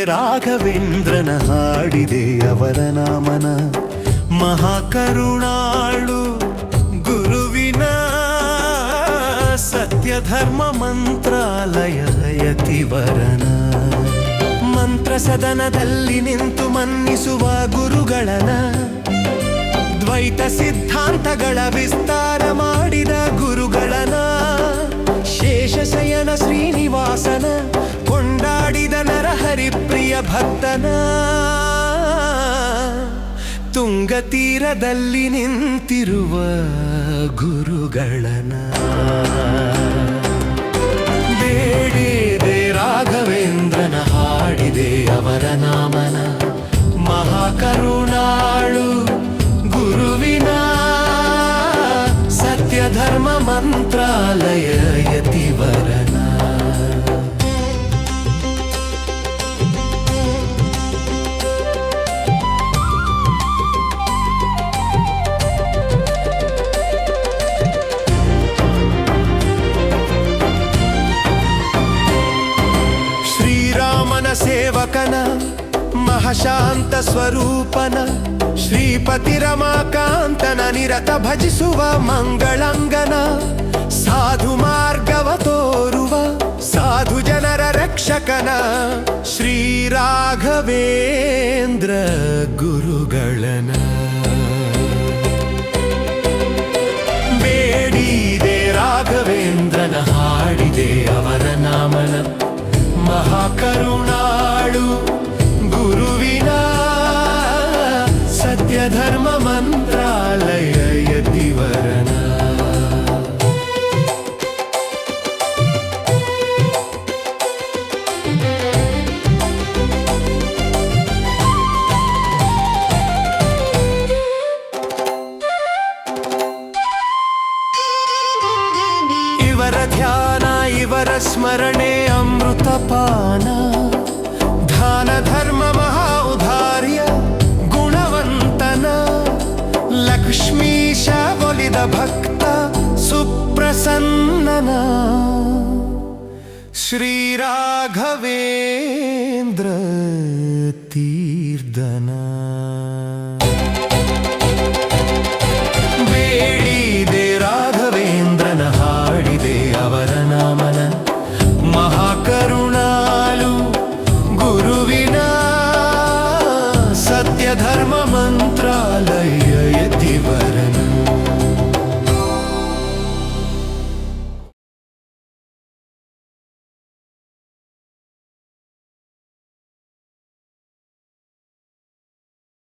ರಾಘವೇಂದ್ರನ ಹಾಡಿದೆ ಅವರ ನಾಮನ. ಮಹಾಕರುಣಾಳು ಗುರುವಿನ ಸತ್ಯ ಧರ್ಮ ಮಂತ್ರಾಲಯ ಯತಿವರನ. ಮಂತ್ರ ಸದನದಲ್ಲಿ ನಿಂತು ಮನ್ನಿಸುವ ಗುರುಗಳನ. ದ್ವೈತ ಸಿದ್ಧಾಂತಗಳ ವಿಸ್ತಾರ ಮಾಡಿದ ಗುರುಗಳನ. ಶೇಷಶಯನ ಶ್ರೀನಿವಾಸನ ಕೊಂಡಾಡಿದ ನರಹರಿಪ್ರಿಯ ಭಕ್ತನ. ತುಂಗತೀರದಲ್ಲಿ ನಿಂತಿರುವ ಗುರುಗಳನ. ಬೇಡಿದೆ ರಾಘವೇಂದ್ರನ ಹಾಡಿದೆ ಅವರ ನಾಮನ. ಮಹಾಕರುಣಾಳು ಗುರುವಿನ ಸತ್ಯ ಧರ್ಮ ಮಂತ್ರಾಲಯ ಯತಿವರನ. ಶ್ರೀರಾಮನ ಸೇವಕನ ಮಹಾಶಾಂತ ಸ್ವರೂಪನ. ಶ್ರೀಪತಿ ರಮಾಕಾಂತನ ನಿರತ ಭಜಿಸುವ ಮಂಗಳಂಗನ. ಸಾಧು ಮಾರ್ಗವ ತೋರುವ ಸಾಧು ಜನರ ರಕ್ಷಕನ. ಶ್ರೀ ರಾಘವೇಂದ್ರ ಗುರುಗಳನ. ಬೇಡಿದೆ ರಾಘವೇಂದ್ರನ ಹಾಡಿದೆ ಅವರ ನಾಮನ. ಮಹಾಕರುಣಾಳು ಗುರುವಿನ ಸತ್ಯ ಧರ್ಮ ಮಂತ್ರಾಲಯ ಯತಿವರನ. ಇವರ ಧ್ಯಾನ ಇವರ ಸ್ಮರಣೆ ಅಮೃತಪಾನ. ದಾನ ಧರ್ಮ ಮಹಾ ಉದಾರ್ಯ ಗುಣವಂತನ. ಲಕ್ಷ್ಮೀಶ ಒಲಿದ ಭಕ್ತ ಸುಪ್ರಸನ್ನನ. ಶ್ರೀ ರಾಘವೇಂದ್ರ ತೀರ್ಥನ. ಬೇಡಿದೆ ರಾಘವೇಂದ್ರನ ಹಾಡಿದೆ ಅವರ ನಾಮನ. ಮಹಾಕರುಣಾಳು ಗುರುವಿನ ಸತ್ಯ ಧರ್ಮ ಮಂತ್ರಾಲಯ ಯತಿವರ.